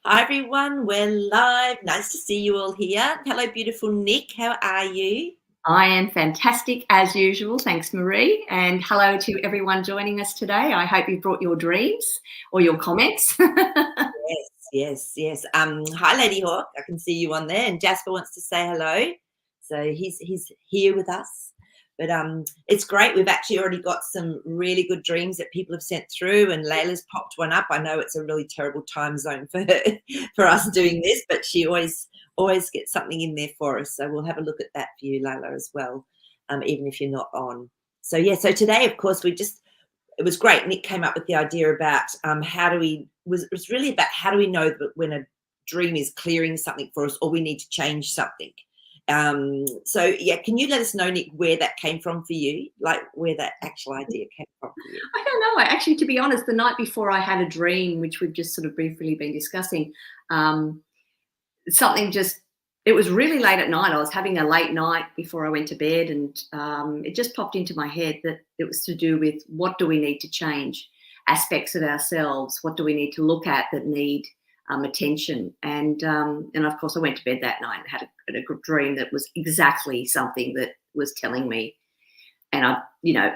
Hi everyone, we're live. Nice to see you all here. Hello, beautiful Nick. How are you? I am fantastic as usual. Thanks, Marie. And hello to everyone joining us today. I hope you brought your dreams or your comments. Yes. Hi, Lady Hawk. I can see you on there, and Jasper wants to say hello. So he's here with us. But it's great. We've actually already got some really good dreams that people have sent through, and Layla's popped one up. I know it's a really terrible time zone for her, for us doing this, but she always gets something in there for us. So we'll have a look at that for you, Layla, as well, even if you're not on. So yeah. So today, of course, it was great. Nick came up with the idea about it was really about how do we know that when a dream is clearing something for us or we need to change something. So yeah, can you let us know, Nick, where that came from for you? Like where that actual idea came from for you? I don't know. Actually, to be honest, the night before I had a dream, which we've just sort of briefly been discussing, um, something just, it was really late at night. I was having a late night before I went to bed, and it just popped into my head that it was to do with what do we need to change aspects of ourselves? What do we need to look at that need attention? And of course, I went to bed that night and had a good dream that was exactly something that was telling me. And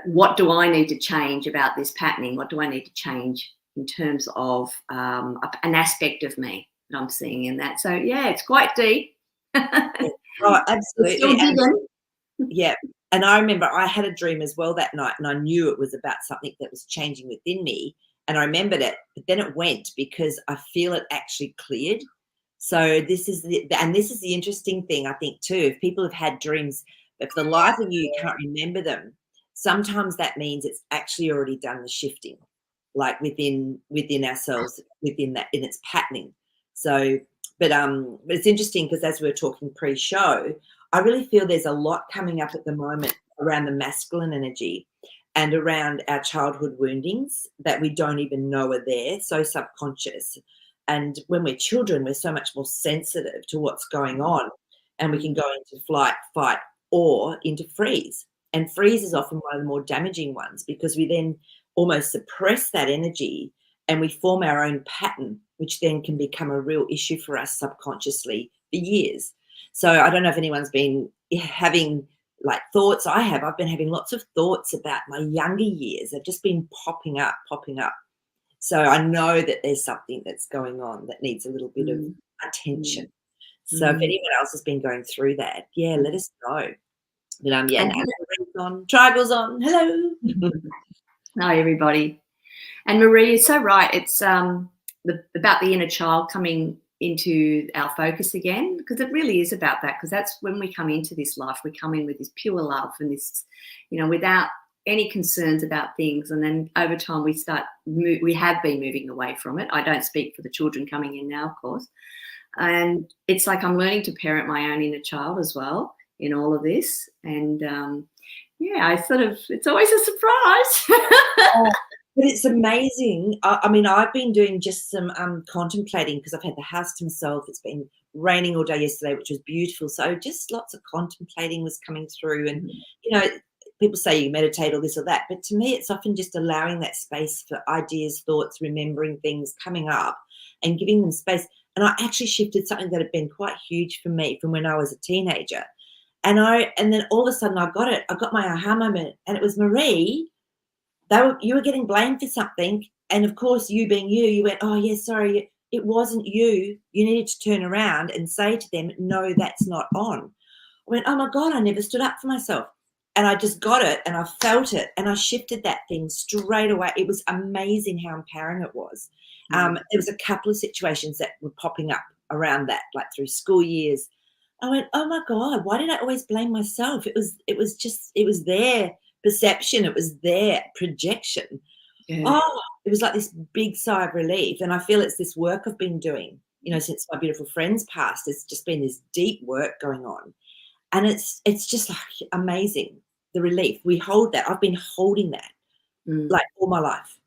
what do I need to change about this patterning? What do I need to change in terms of an aspect of me that I'm seeing in that? So yeah, it's quite deep. Yeah. Oh, It's still absolutely. digging. Yeah. And I remember I had a dream as well that night, and I knew it was about something that was changing within me. And I remembered it, but then it went because I feel it actually cleared. So this is the interesting thing, I think, too. If people have had dreams, but for the life of you can't remember them, sometimes that means it's actually already done the shifting, like within ourselves, within that in its patterning. So, but it's interesting because as we were talking pre-show, I really feel there's a lot coming up at the moment around the masculine energy and around our childhood woundings that we don't even know are there, so subconscious. And when we're children, we're so much more sensitive to what's going on, and we can go into flight, fight, or into freeze. And freeze is often one of the more damaging ones because we then almost suppress that energy and we form our own pattern, which then can become a real issue for us subconsciously for years. So I don't know if anyone's been having like thoughts. I've been having lots of thoughts about my younger years. They've just been popping up. So I know that there's something that's going on that needs a little bit of attention. So if anyone else has been going through that, yeah, let us know. But yeah, And and Anne-Marie's on, Tribal's on. Hello. hi, everybody. And Marie is so right. It's about the inner child coming into our focus again, because it really is about that. Because that's when we come into this life, we come in with this pure love and this, without any concerns about things. And then over time, we have been moving away from it. I don't speak for the children coming in now, of course. And it's like I'm learning to parent my own inner child as well in all of this. And yeah, it's always a surprise. But it's amazing. I mean, I've been doing just some contemplating because I've had the house to myself. It's been raining all day yesterday, which was beautiful. So just lots of contemplating was coming through. And, people say you meditate or this or that. But to me, it's often just allowing that space for ideas, thoughts, remembering things coming up and giving them space. And I actually shifted something that had been quite huge for me from when I was a teenager. And then all of a sudden I got it. I got my aha moment, and it was Marie. You were getting blamed for something, and of course, you being you went, oh yeah, sorry, it wasn't you. You needed to turn around and say to them, no, that's not on. I went, oh my God, I never stood up for myself. And I just got it and I felt it and I shifted that thing straight away. It was amazing how empowering it was. There was a couple of situations that were popping up around that, like through school years. I went, oh my God, why did I always blame myself? It was their perception. It was their projection. Yeah. Oh, it was like this big sigh of relief. And I feel it's this work I've been doing, since my beautiful friends passed. It's just been this deep work going on. And it's just like amazing, the relief. We hold that. I've been holding that like all my life.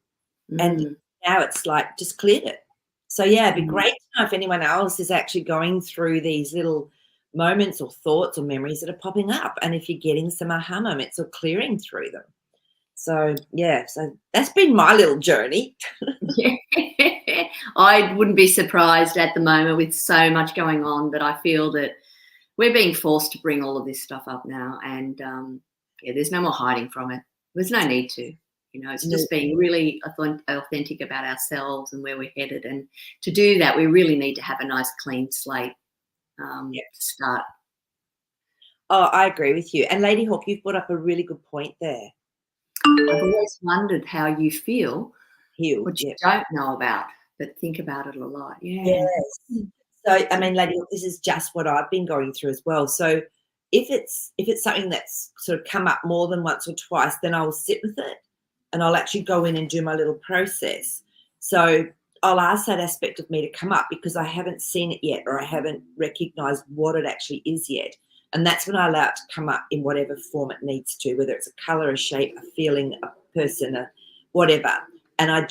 And now it's like just cleared it. So yeah, it'd be great to know if anyone else is actually going through these little moments or thoughts or memories that are popping up, and if you're getting some aha moments or clearing through them. So yeah, so that's been my little journey. Yeah. I wouldn't be surprised at the moment with so much going on, but I feel that we're being forced to bring all of this stuff up now, and yeah, there's no more hiding from it. There's no need to. It's just being really authentic about ourselves and where we're headed. And to do that, we really need to have a nice clean slate to start. Oh, I agree with you. And Lady Hawk, you've brought up a really good point there. I've always wondered how you feel, Healed, what you don't know about, but think about it a lot. Yeah. Yes. So, I mean, Lady Hawk, this is just what I've been going through as well. So if it's something that's sort of come up more than once or twice, then I will sit with it. And I'll actually go in and do my little process. So I'll ask that aspect of me to come up because I haven't seen it yet, or I haven't recognized what it actually is yet. And that's when I allow it to come up in whatever form it needs to, whether it's a color, a shape, a feeling, a person, a whatever. And I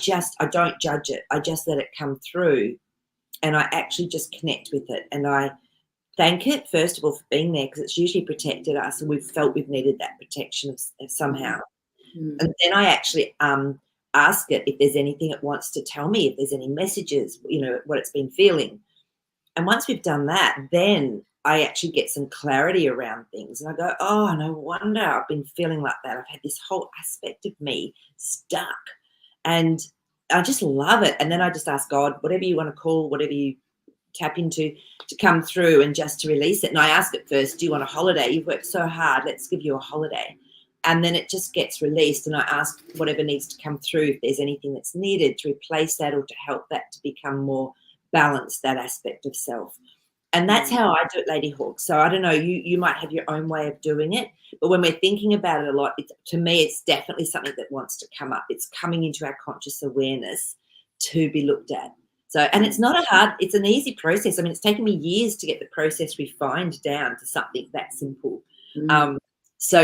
don't judge it. I just let it come through, and I actually just connect with it. And I thank it, first of all, for being there, because it's usually protected us, and we've felt we've needed that protection somehow. And then I actually ask it if there's anything it wants to tell me, if there's any messages, what it's been feeling. And once we've done that, then I actually get some clarity around things. And I go, oh, no wonder I've been feeling like that. I've had this whole aspect of me stuck. And I just love it. And then I just ask God, whatever you want to call, whatever you tap into, to come through and just to release it. And I ask it first, do you want a holiday? You've worked so hard. Let's give you a holiday. And then it just gets released, and I ask whatever needs to come through, if there's anything that's needed to replace that or to help that to become more balanced, that aspect of self. And that's how I do it, Lady Hawk. So I don't know, you might have your own way of doing it, but when we're thinking about it a lot, to me, it's definitely something that wants to come up. It's coming into our conscious awareness to be looked at. So, and it's not it's an easy process. I mean, it's taken me years to get the process refined down to something that simple. So,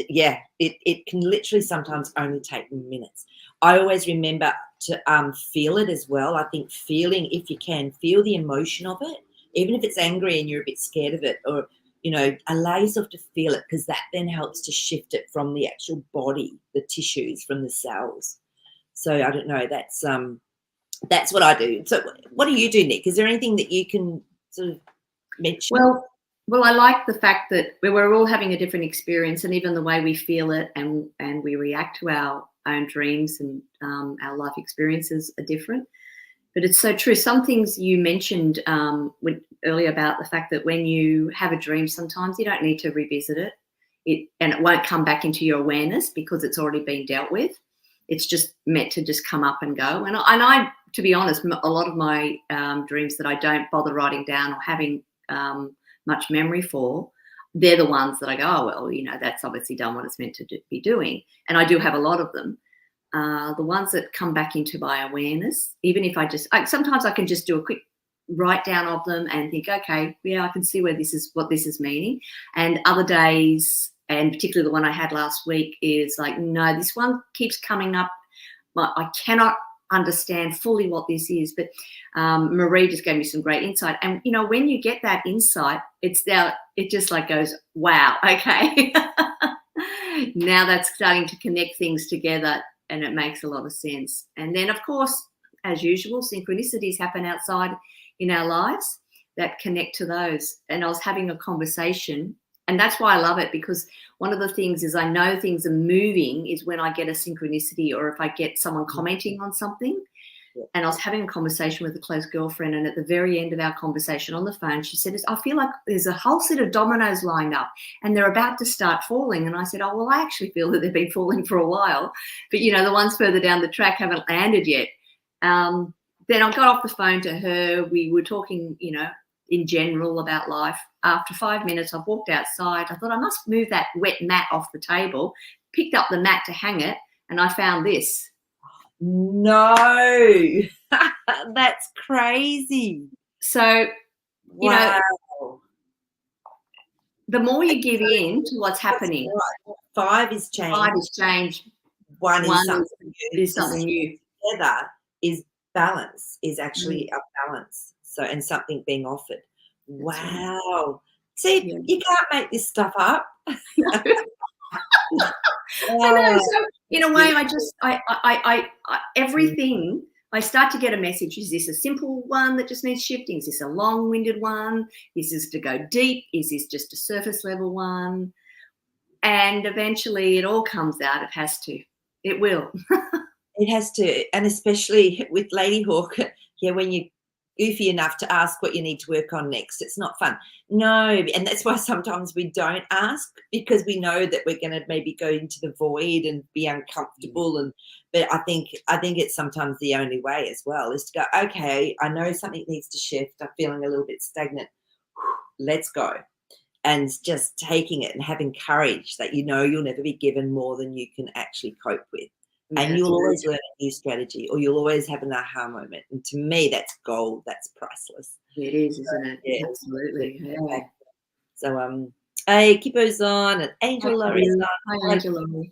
yeah, it can literally sometimes only take minutes. I always remember to feel it as well. I think feeling, if you can, feel the emotion of it, even if it's angry and you're a bit scared of it, or, allow yourself to feel it, because that then helps to shift it from the actual body, the tissues, from the cells. So I don't know, that's what I do. So what do you do, Nick? Is there anything that you can sort of mention? Well, I like the fact that we're all having a different experience, and even the way we feel it and we react to our own dreams and our life experiences are different. But it's so true. Some things you mentioned earlier about the fact that when you have a dream, sometimes you don't need to revisit it, and it won't come back into your awareness because it's already been dealt with. It's just meant to just come up and go. And I to be honest, a lot of my dreams that I don't bother writing down or having much memory for, they're the ones that I go, oh, well, that's obviously done what it's meant to be doing. And I do have a lot of them. The ones that come back into my awareness, even if sometimes I can just do a quick write down of them and think, okay, yeah, I can see what this is meaning. And other days, and particularly the one I had last week, is like, no, this one keeps coming up. I cannot understand fully what this is, but Marie just gave me some great insight. And when you get that insight, it just like goes, wow, okay. Now that's starting to connect things together, and it makes a lot of sense. And then, of course, as usual, synchronicities happen outside in our lives that connect to those. And I was having a conversation, and that's why I love it, because one of the things is I know things are moving is when I get a synchronicity, or if I get someone commenting on something. And I was having a conversation with a close girlfriend, and at the very end of our conversation on the phone, she said, I feel like there's a whole set of dominoes lined up and they're about to start falling. And I said, oh, well, I actually feel that they've been falling for a while, but, the ones further down the track haven't landed yet. Then I got off the phone to her. We were talking, in general about life. After 5 minutes, I walked outside. I thought I must move that wet mat off the table, picked up the mat to hang it, and I found this. No, that's crazy. So, wow. The more you give in to what's happening. Right. 5 is change. 5 is change. 1 is something new. Together is balance, is actually a balance. So, and something being offered. Wow. See, you can't make this stuff up. I know. So in a way, I everything I start to get a message. Is this a simple one that just needs shifting? Is this a long-winded one? Is this to go deep? Is this just a surface level one? And eventually it all comes out. It has to. It will. It has to, and especially with Lady Hawk, yeah, when you're goofy enough to ask what you need to work on next, it's not fun. No, and that's why sometimes we don't ask, because we know that we're going to maybe go into the void and be uncomfortable. But I think it's sometimes the only way as well, is to go, okay, I know something needs to shift. I'm feeling a little bit stagnant. Let's go. And just taking it and having courage that you'll never be given more than you can actually cope with. And you'll always learn a new strategy, or you'll always have an aha moment. And to me, that's gold. That's priceless. It is, isn't it? Yeah. Absolutely. Yeah. So, hey, Kippo's on, and Angel Laurie's on. Hi, Angel Laurie.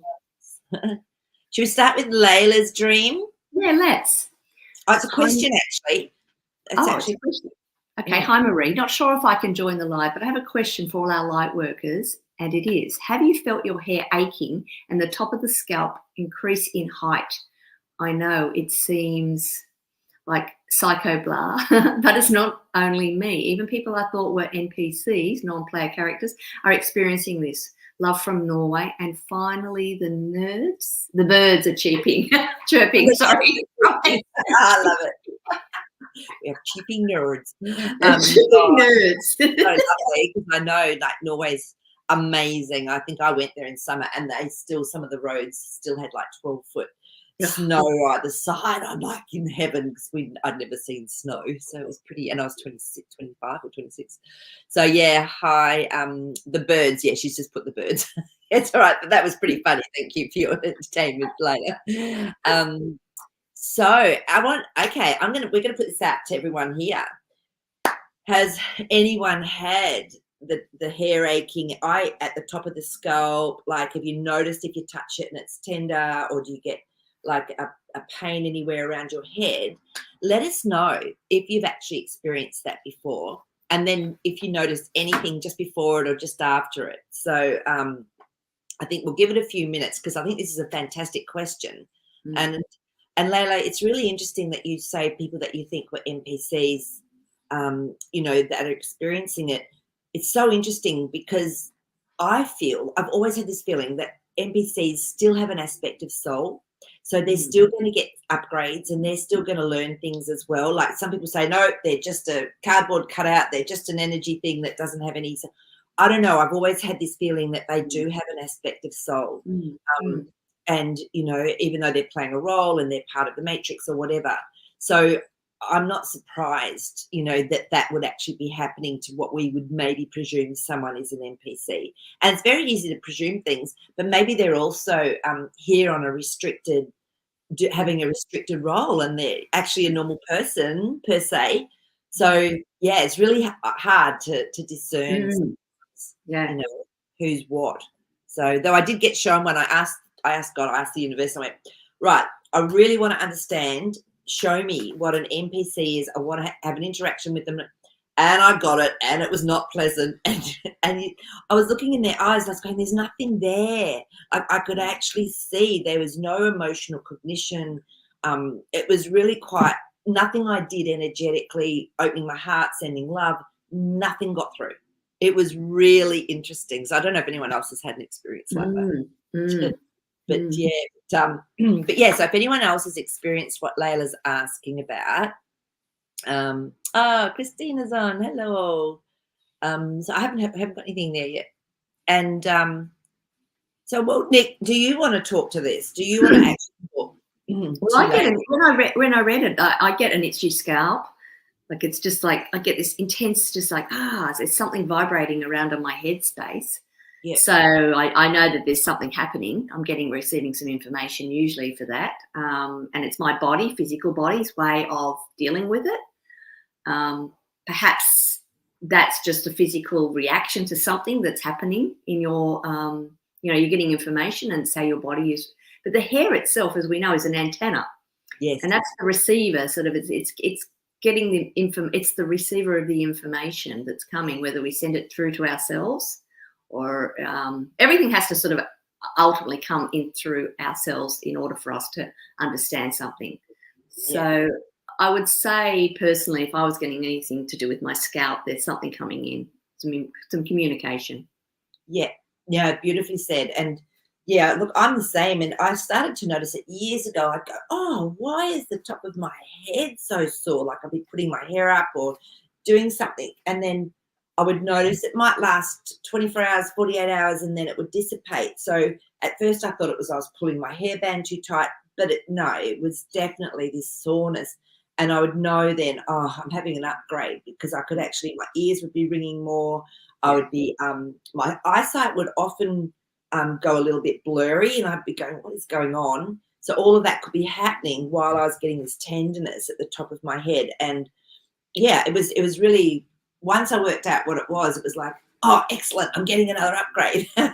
Should we start with Layla's dream? Yeah, let's. Oh, it's a question, actually. It's a question. Okay, yeah. Hi, Marie. Not sure if I can join the live, but I have a question for all our light workers. And it is, have you felt your hair aching and the top of the scalp increase in height? I know it seems like psycho blah, but it's not only me. Even people I thought were NPCs, non-player characters, are experiencing this. Love from Norway. And finally, the birds are chirping. Sorry. I love it. We have cheaping nerds. Nerds. So lovely, because I know like Norway's amazing. I think I went there in summer, and some of the roads still had like 12-foot snow either side. I'm like in heaven, because I'd never seen snow, so it was pretty. And I was 25 or 26. So yeah, hi. The birds. Yeah, she's just put the birds. It's all right, but that was pretty funny. Thank you for your entertainment later. So we're gonna put this out to everyone here. Has anyone had the hair aching at the top of the scalp? Like, have you noticed if you touch it and it's tender, or do you get like a pain anywhere around your head? Let us know if you've actually experienced that before, and then if you notice anything just before it or just after it. So I think we'll give it a few minutes, because I think this is a fantastic question. And Layla, it's really interesting that you say people that you think were NPCs, that are experiencing it. It's so interesting, because I've always had this feeling that NPCs still have an aspect of soul. So they're still going to get upgrades, and they're still going to learn things as well. Like some people say, no, they're just a cardboard cutout. They're just an energy thing that doesn't have any. I don't know. I've always had this feeling that they do have an aspect of soul. And, even though they're playing a role and they're part of the matrix or whatever. So I'm not surprised, that would actually be happening to what we would maybe presume someone is an NPC. And it's very easy to presume things, but maybe they're also here on having a restricted role, and they're actually a normal person per se. So, yeah, it's really hard to discern, who's what. So, though I did get shown when I asked God, I asked the universe, I went, right, I really want to understand, show me what an NPC is. I want to have an interaction with them. And I got it, and it was not pleasant. And I was looking in their eyes, and I was going, there's nothing there. I could actually see there was no emotional cognition. It was really quite, nothing I did energetically, opening my heart, sending love, nothing got through. It was really interesting. So I don't know if anyone else has had an experience like that. But yeah, so if anyone else has experienced what Layla's asking about, Christina's on. Hello. So I haven't got anything there yet. And so, well, Nick, do you want to talk to this? Do you want to actually talk? Well, when I read it, I get an itchy scalp. Like, it's just like I get this intense, just like there's something vibrating around on my head space. Yeah. So I know that there's something happening. I'm receiving some information usually for that. And it's my physical body's way of dealing with it. Perhaps that's just a physical reaction to something that's happening in your, you're getting information, and say your body is. But the hair itself, as we know, is an antenna. Yes. And that's the receiver. Sort of, it's getting the it's the receiver of the information that's coming, whether we send it through to ourselves. Or everything has to sort of ultimately come in through ourselves in order for us to understand something. So I would say personally, if I was getting anything to do with my scalp, there's something coming in, some communication. Yeah, beautifully said. And yeah, look, I'm the same. And I started to notice it years ago. I'd go, oh, why is the top of my head so sore? Like I'd be putting my hair up or doing something. And then I would notice it might last 24 hours, 48 hours, and then it would dissipate. So at first I thought it was I was pulling my hairband too tight, but no, it was definitely this soreness. And I would know then, oh, I'm having an upgrade, because I could actually, my ears would be ringing more. I would be, my eyesight would often go a little bit blurry, and I'd be going, what is going on? So all of that could be happening while I was getting this tenderness at the top of my head. And yeah, it was really, once I worked out what it was like, oh, excellent, I'm getting another upgrade. So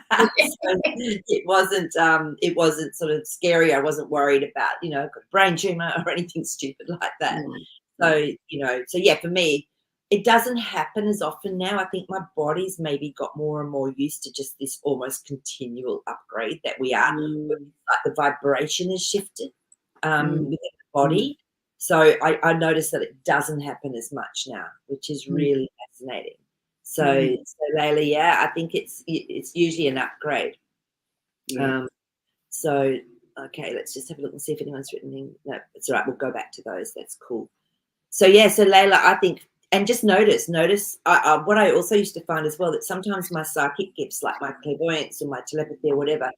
it wasn't sort of scary. I wasn't worried about, got a brain tumor or anything stupid like that. So, so yeah, for me, it doesn't happen as often now. I think my body's maybe got more and more used to just this almost continual upgrade that we are. Like the vibration has shifted within the body. So I notice that it doesn't happen as much now, which is really fascinating. So Layla, yeah, I think it's usually an upgrade. So okay, let's just have a look and see if anyone's written in. No, it's all right. We'll go back to those. That's cool. So yeah, so Layla, I think, and just notice what I also used to find as well, that sometimes my psychic gifts, like my clairvoyance or my telepathy or whatever,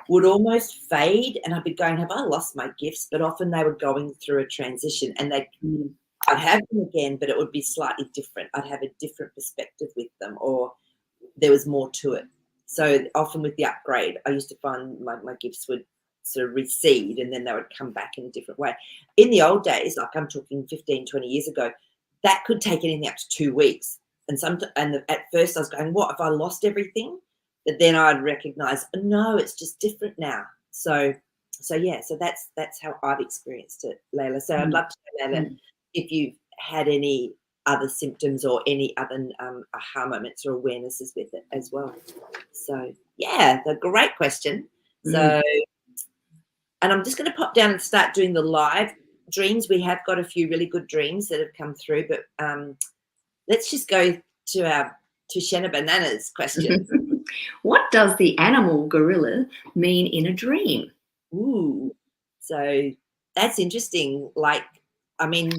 would almost fade, and I'd be going, have I lost my gifts? But often they were going through a transition, and I'd have them again, but it would be slightly different. I'd have a different perspective with them, or there was more to it. So often with the upgrade, I used to find my gifts would sort of recede, and then they would come back in a different way. In the old days, like I'm talking 15, 20 years ago, that could take anything up to 2 weeks. And at first I was going, what, have I lost everything? But then I'd recognize, no, it's just different now. So yeah, so that's how I've experienced it, Layla. So I'd love to know, Layla, if you've had any other symptoms or any other aha moments or awarenesses with it as well. So yeah, a great question. So, and I'm just going to pop down and start doing the live dreams. We have got a few really good dreams that have come through, but let's just go to Shanna Banana's question. What does the animal gorilla mean in a dream? Ooh, so that's interesting. Like, I mean,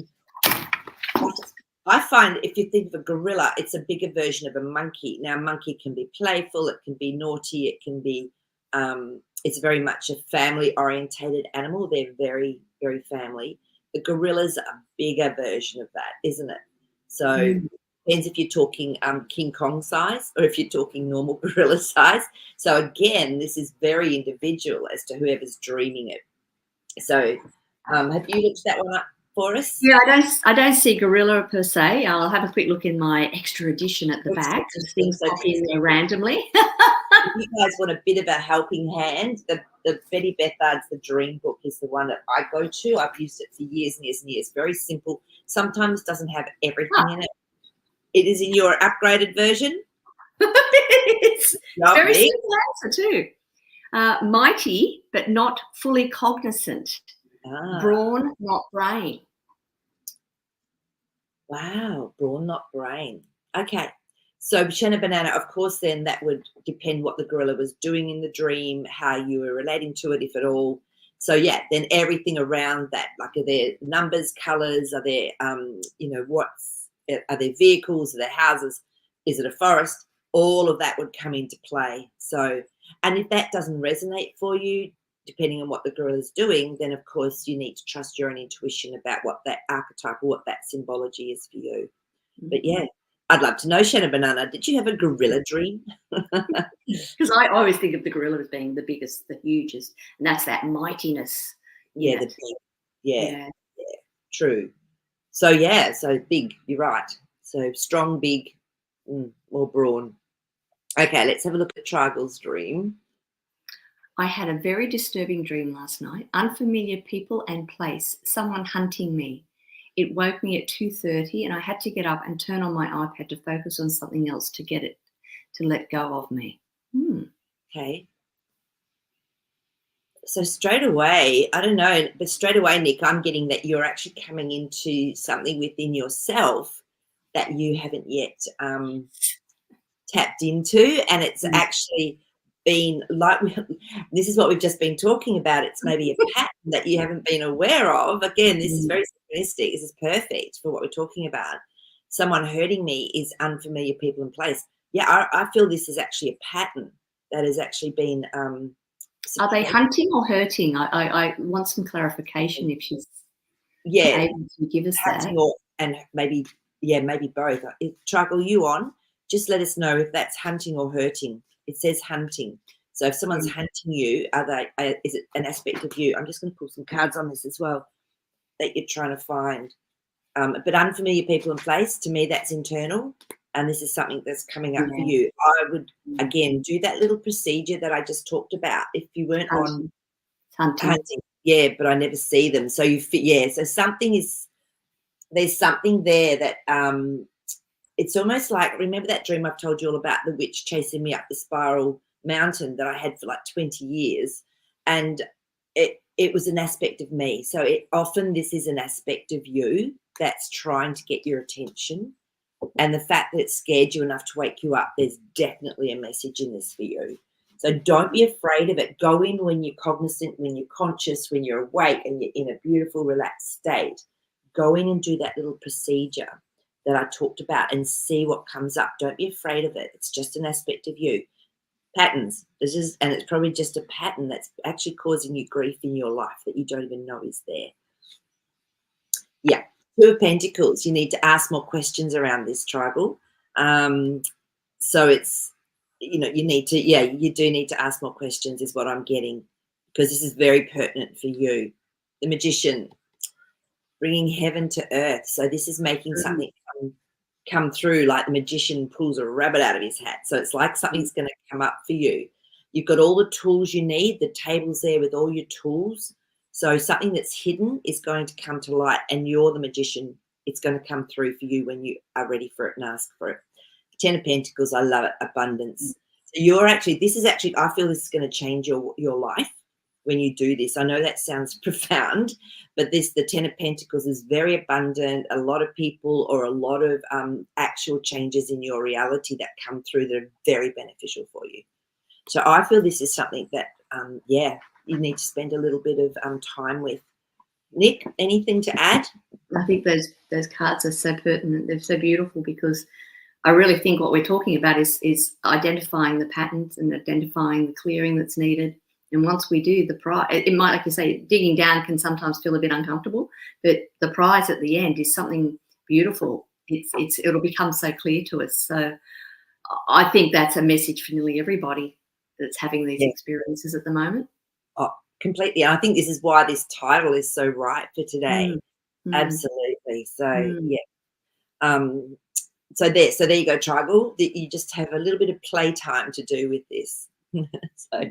I find if you think of a gorilla, it's a bigger version of a monkey. Now, a monkey can be playful, it can be naughty, it can be, it's very much a family-orientated animal. They're very, very family. The gorilla's a bigger version of that, isn't it? So depends if you're talking King Kong size or if you're talking normal gorilla size. So again, this is very individual as to whoever's dreaming it. So have you looked that one up for us? Yeah, I don't see gorilla per se. I'll have a quick look in my extra edition at the back. There's things pop in there randomly. If you guys want a bit of a helping hand, the Betty Bethard's The Dream Book is the one that I go to. I've used it for years and years and years. Very simple. Sometimes doesn't have everything in it. It is in your upgraded version. It's very simple answer too. Mighty, but not fully cognizant. Brawn, not brain. Wow, brawn, not brain. Okay. So Shanna Banana, of course, then that would depend what the gorilla was doing in the dream, how you were relating to it, if at all. So yeah, then everything around that, like are there numbers, colours, are there, are there vehicles, are there houses, is it a forest? All of that would come into play. So, and if that doesn't resonate for you, depending on what the gorilla is doing, then of course you need to trust your own intuition about what that archetype or what that symbology is for you. But yeah, I'd love to know, Shanna Banana, did you have a gorilla dream? Because I always think of the gorilla as being the biggest, the hugest, and that's that mightiness. Yeah, yeah, true. So yeah, so big, you're right. So strong, big, more brawn. Okay, let's have a look at Trigal's dream. I had a very disturbing dream last night. Unfamiliar people and place, someone hunting me. It woke me at 2:30 and I had to get up and turn on my iPad to focus on something else to get it to let go of me. Okay. So straight away, I don't know, but straight away, Nick, I'm getting that you're actually coming into something within yourself that you haven't yet tapped into, and it's Mm. actually been like this is what we've just been talking about. It's maybe a pattern that you haven't been aware of. Again, this is Mm. very synchronistic. This is perfect for what we're talking about. Someone hurting me is unfamiliar people in place. Yeah, I feel this is actually a pattern that has actually been Are they suppressed. hunting or hurting? I want some clarification if she's Yeah, able to give us that. hunting or and maybe maybe both. If Truggle, you on? Just let us know if that's hunting or hurting. It says hunting. So if someone's Mm. hunting you, is it an aspect of you? I'm just going to pull some cards on this as well that you're trying to find. But unfamiliar people in place, to me, that's internal, and this is something that's coming up for Yeah. you. I would Mm. again do that little procedure that I just talked about. If you weren't on Hunting. Hunting. hunting, yeah, but I never see them. So so something is there's something there that it's almost like, remember that dream I've told you all about, the witch chasing me up the spiral mountain that I had for like 20 years, and it was an aspect of me. So often this is an aspect of you that's trying to get your attention, and the fact that it scared you enough to wake you up, there's definitely a message in this for you. So don't be afraid of it. Go in when you're cognizant, when you're conscious, when you're awake and you're in a beautiful, relaxed state. Go in and do that little procedure that I talked about and see what comes up. Don't be afraid of it. It's just an aspect of you. Patterns. And it's probably just a pattern that's actually causing you grief in your life that you don't even know is there. Yeah. Two of Pentacles. You need to ask more questions around this, Tribal. So it's, you need to, you do need to ask more questions is what I'm getting, because this is very pertinent for you. The Magician, bringing heaven to earth. So this is making something come through, like the magician pulls a rabbit out of his hat. So it's like something's going to come up for you. You've got all the tools you need. The table's there with all your tools. So something that's hidden is going to come to light, and you're the magician. It's going to come through for you when you are ready for it and ask for it. Ten of Pentacles, I love it, abundance. So I feel this is going to change your life when you do this. I know that sounds profound, but the Ten of Pentacles is very abundant. A lot of people, or a lot of actual changes in your reality that come through that are very beneficial for you. So I feel this is something that, you need to spend a little bit of time with. Nick, anything to add? I think those cards are so pertinent. They're so beautiful, because I really think what we're talking about is identifying the patterns and identifying the clearing that's needed. And once we do, it might, like you say, digging down can sometimes feel a bit uncomfortable, but the prize at the end is something beautiful. It'll become so clear to us. So I think that's a message for nearly everybody that's having these experiences at the moment. Oh, completely. I think this is why this title is so right for today. Absolutely. So so there you go, Tribal. You just have a little bit of playtime to do with this. So,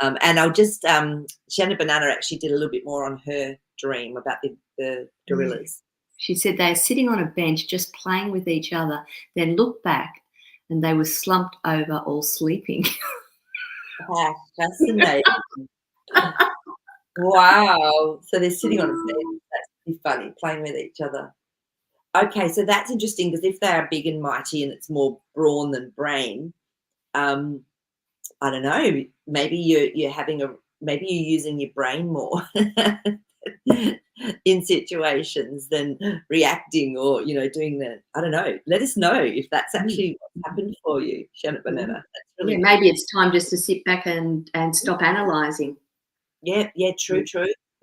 and I'll just Shanna Banana actually did a little bit more on her dream about the gorillas. She said they are sitting on a bench just playing with each other, then looked back and they were slumped over, all sleeping. Wow, fascinating. Wow. So they're sitting on a bench. That's pretty funny, playing with each other. Okay, so that's interesting, because if they are big and mighty and it's more brawn than brain, I don't know, maybe maybe you're using your brain more in situations than reacting, or doing I don't know. Let us know if that's actually what happened for you, Shanna Banana. That's really maybe it's time just to sit back and stop analysing. Yeah, true.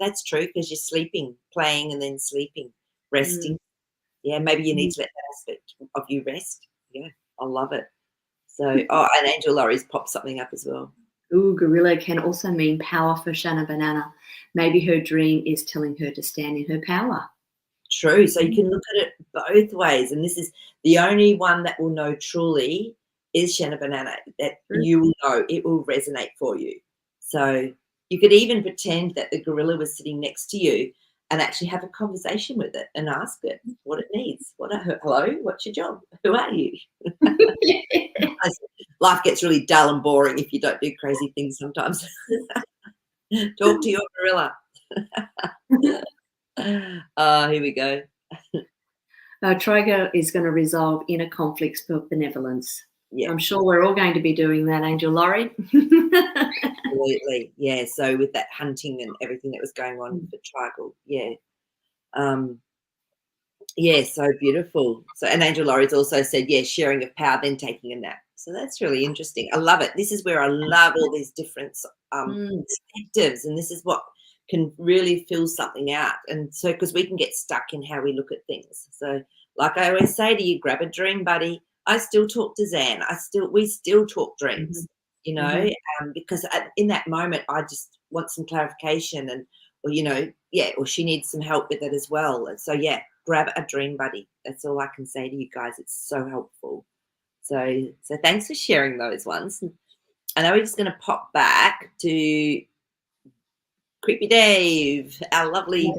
That's true, because you're sleeping, playing, and then sleeping, resting. Yeah, maybe you need to let that aspect of you rest. Yeah, I love it. So, and Angel Laurie's popped something up as well. Ooh, gorilla can also mean power for Shanna Banana. Maybe her dream is telling her to stand in her power. True. So you can look at it both ways. And this is the only one that will know truly is Shanna Banana, that you will know. It will resonate for you. So you could even pretend that the gorilla was sitting next to you and actually have a conversation with it and ask it what it needs. Hello, what's your job? Who are you? Life gets really dull and boring if you don't do crazy things sometimes. Talk to your gorilla. Here we go. Trigger is going to resolve inner conflicts for benevolence. Yeah. I'm sure we're all going to be doing that, Angel Laurie. Absolutely. Yeah. So with that hunting and everything that was going on for Trigger, yeah. Yeah, so beautiful. So, and Angel Laurie's also said, yeah, sharing of power, then taking a nap. So that's really interesting. I love it. This is where I love all these different perspectives, and this is what can really fill something out. And so, because we can get stuck in how we look at things. So, like I always say to you, grab a dream buddy. I still talk to Zan. We still talk dreams, you know, because in that moment, I just want some clarification and, or, you know, yeah, or she needs some help with it as well. And so, yeah, grab a dream buddy. That's all I can say to you guys. It's so helpful. So thanks for sharing those ones. And now we're just going to pop back to Creepy Dave, our lovely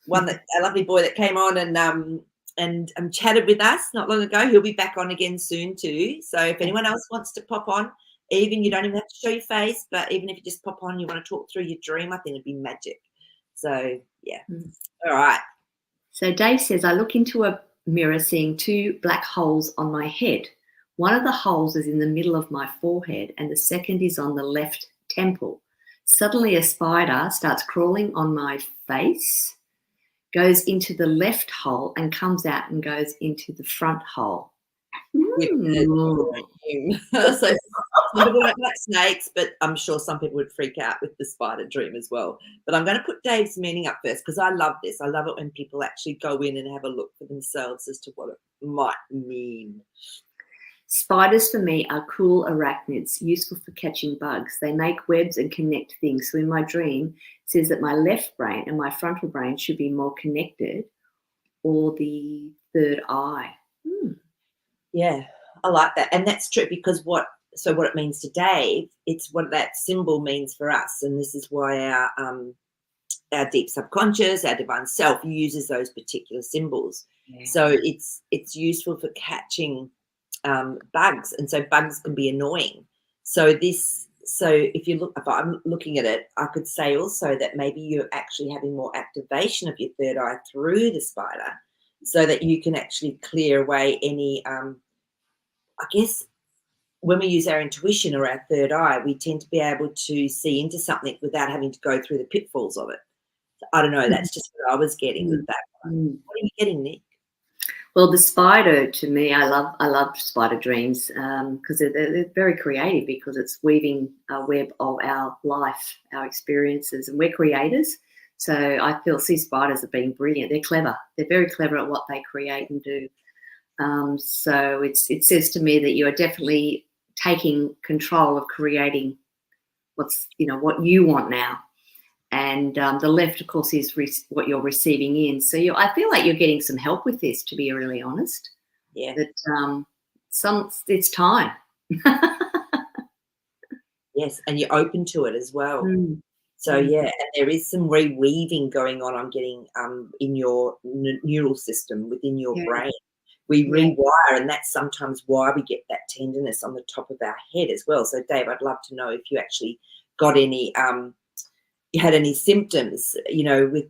our lovely boy that came on and chatted with us not long ago. He'll be back on again soon too. So if anyone else wants to pop on, even you don't even have to show your face, but even if you just pop on, you want to talk through your dream, I think it'd be magic. So yeah. All right. So Dave says, I look into a mirror seeing two black holes on my head. One of the holes is in the middle of my forehead and the second is on the left temple. Suddenly a spider starts crawling on my face, goes into the left hole and comes out and goes into the front hole. So some people don't like snakes, but I'm sure some people would freak out with the spider dream as well. But I'm going to put Dave's meaning up first because I love this. I love it when people actually go in and have a look for themselves as to what it might mean. Spiders for me are cool arachnids, useful for catching bugs. They make webs and connect things. So in my dream, it says that my left brain and my frontal brain should be more connected, or the third eye. Yeah, I like that. And that's true because what it means to Dave, it's what that symbol means for us. And this is why our deep subconscious, our divine self uses those particular symbols. Yeah. So it's useful for catching bugs. And so bugs can be annoying. So if I'm looking at it, I could say also that maybe you're actually having more activation of your third eye through the spider so that you can actually clear away any, I guess, when we use our intuition or our third eye, we tend to be able to see into something without having to go through the pitfalls of it. So, I don't know. That's just what I was getting with that one. What are you getting, Nick? Well, the spider, to me, I love spider dreams because they're very creative because it's weaving a web of our life, our experiences, and we're creators. So I see spiders as being brilliant. They're clever. They're very clever at what they create and do. So it says to me that you are definitely taking control of creating what you want now. And the left, of course, is what you're receiving in. So I feel like you're getting some help with this, to be really honest. Yeah. That it's time. Yes, and you're open to it as well. So yeah, and there is some reweaving going on. I'm getting in your neural system within your brain. We rewire, and that's sometimes why we get that tenderness on the top of our head as well. So Dave, I'd love to know if you actually got any. You had any symptoms, with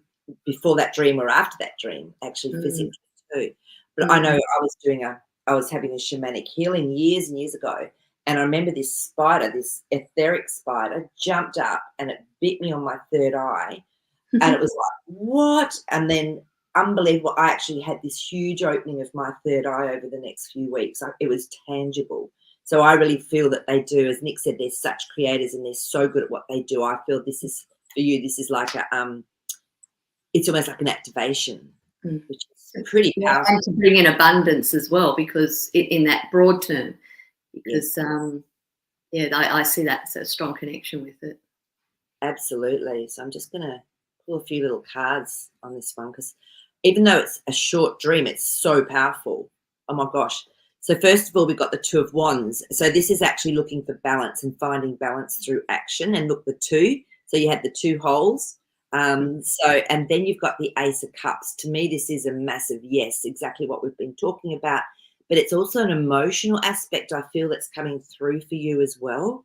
before that dream or after that dream, actually physically too. But I know I was having a shamanic healing years and years ago, and I remember this spider, this etheric spider, jumped up and it bit me on my third eye, and it was like, what? And then unbelievable, I actually had this huge opening of my third eye over the next few weeks. It was tangible. So I really feel that they do, as Nick said, they're such creators and they're so good at what they do. I feel this is, for you, this is like it's almost like an activation, which is pretty powerful. And to bring in abundance as well, because in that broad term, because I see that as a strong connection with it. Absolutely. So I'm just going to pull a few little cards on this one because even though it's a short dream, it's so powerful. Oh my gosh. So first of all, we've got the Two of Wands. So this is actually looking for balance and finding balance through action. And look, the two. So you had the two holes. And then you've got the Ace of Cups. To me, this is a massive yes, exactly what we've been talking about. But it's also an emotional aspect I feel that's coming through for you as well.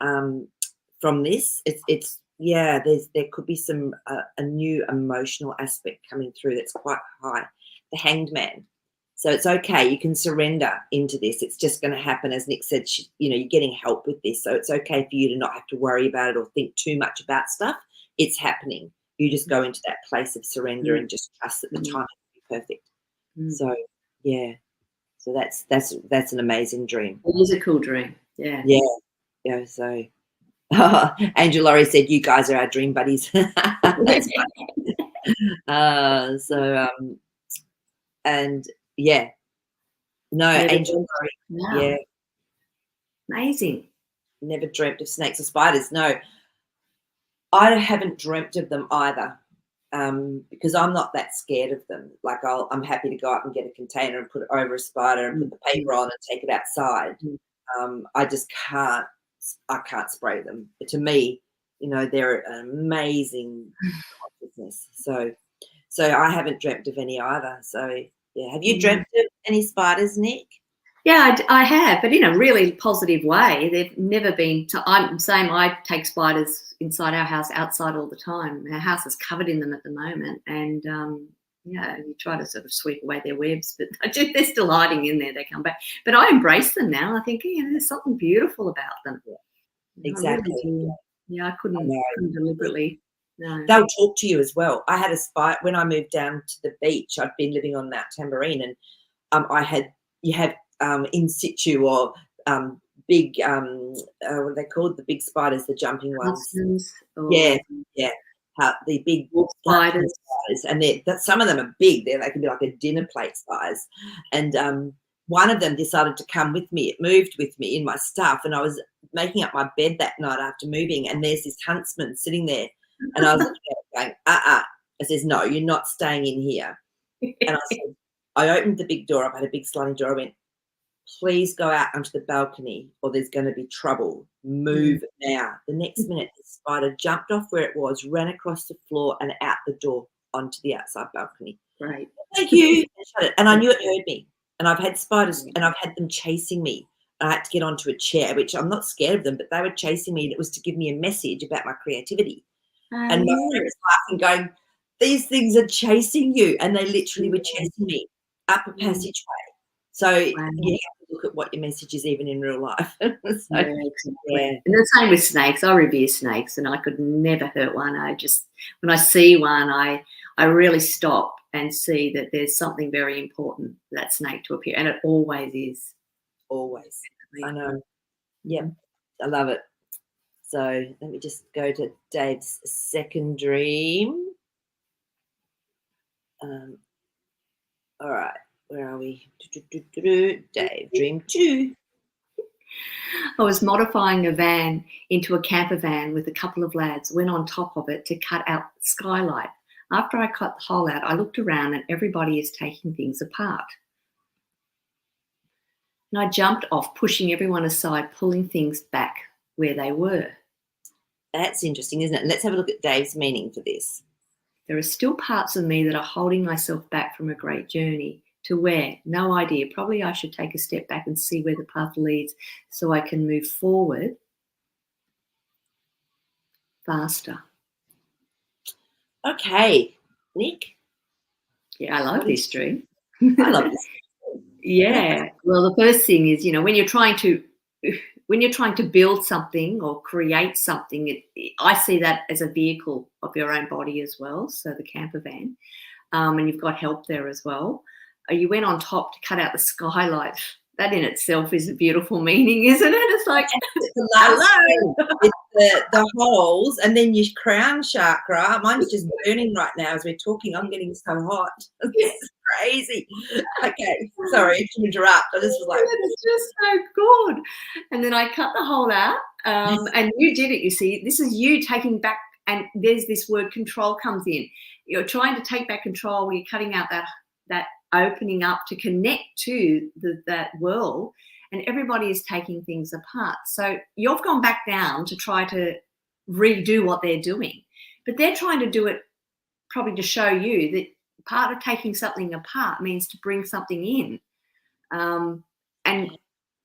From this, it's yeah, there could be some a new emotional aspect coming through that's quite high. The Hanged Man. So it's okay. You can surrender into this. It's just going to happen, as Nick said. You're getting help with this, so it's okay for you to not have to worry about it or think too much about stuff. It's happening. You just go into that place of surrender and just trust that the time will be perfect. So yeah, so that's an amazing dream. It is a cool dream. Yeah. Yeah, yeah. So Angel Laurie said, "You guys are our dream buddies." That's funny. And yeah, no, Angel Laurie, Wow. yeah, Amazing. never dreamt of snakes or spiders. No, I haven't dreamt of them either, because I'm not that scared of them. Like I'm happy to go up and get a container and put it over a spider and put the paper on and take it outside. I just can't. I can't spray them. To me, they're an amazing consciousness. So I haven't dreamt of any either. So yeah, have you dreamt of any spiders, Nick? Yeah, I have, but in a really positive way. They've never been. I'm saying I take spiders inside our house, outside all the time. Our house is covered in them at the moment, and you try to sort of sweep away their webs, but they're still hiding in there. They come back, but I embrace them now. I think there's something beautiful about them. Yeah. Exactly. I really do. I couldn't deliberately. No. They'll talk to you as well. I had a spider when I moved down to the beach. I'd been living on Mount Tambourine, and you have in situ or big what are they called? The big spiders, the jumping ones. Yeah. The big spiders, and some of them are big. They can be like a dinner plate size. And one of them decided to come with me. It moved with me in my stuff, and I was making up my bed that night after moving, and there's this huntsman sitting there, and I was looking at it going, I says, "No, you're not staying in here." And I opened the big door up. I had a big sliding door. I went, "Please go out onto the balcony or there's going to be trouble. Move now." The next minute, the spider jumped off where it was, ran across the floor and out the door onto the outside balcony. Great. Thank you. And I knew it heard me. And I've had spiders and I've had them chasing me. I had to get onto a chair, which I'm not scared of them, but they were chasing me, and it was to give me a message about my creativity. And my friend was laughing, going, "These things are chasing you." And they literally were chasing me up a passageway. So you have to look at what your message is, even in real life. And the same with snakes. I revere snakes, and I could never hurt one. When I see one, I really stop and see that there's something very important for that snake to appear, and it always is. Always. I know. Yeah, I love it. So let me just go to Dave's second dream. All right, where are we? Dave, dream 2. I was modifying a van into a camper van with a couple of lads, went on top of it to cut out the skylight. After I cut the hole out, I looked around and everybody is taking things apart. And I jumped off, pushing everyone aside, pulling things back where they were. That's interesting, isn't it? Let's have a look at Dave's meaning for this. There are still parts of me that are holding myself back from a great journey. To where? No idea. Probably I should take a step back and see where the path leads so I can move forward faster. Okay. Nick? Yeah, I love this dream. I love this. Yeah. Well, the first thing is, when you're trying to build something or create something, I see that as a vehicle of your own body as well. So the camper van, and you've got help there as well. You went on top to cut out the skylight. That in itself is a beautiful meaning, isn't it? It's like, hello. It's the holes, and then your crown chakra. Mine's just burning right now as we're talking. I'm getting so hot. This is crazy. Okay, sorry to interrupt. I just was like, it's just so good. And then I cut the hole out, and you did it. You see, this is you taking back, and there's this word control comes in. You're trying to take back control. You're cutting out that opening up to connect to that world, and everybody is taking things apart. So you've gone back down to try to redo what they're doing, but they're trying to do it probably to show you that part of taking something apart means to bring something in. And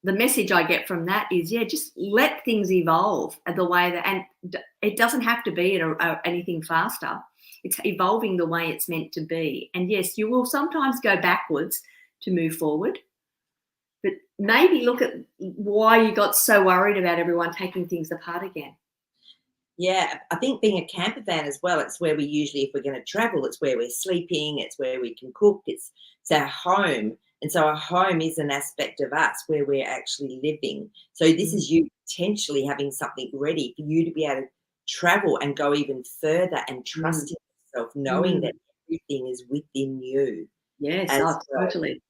the message I get from that is, yeah, just let things evolve the way that, and it doesn't have to be anything faster. It's evolving the way it's meant to be. And yes, you will sometimes go backwards to move forward, but maybe look at why you got so worried about everyone taking things apart again. Yeah, I think being a camper van as well, it's where we usually, if we're going to travel, it's where we're sleeping, it's where we can cook, it's our home. And so our home is an aspect of us where we're actually living. So this is you potentially having something ready for you to be able to travel and go even further and trusting yourself, knowing that everything is within you. Yes, totally.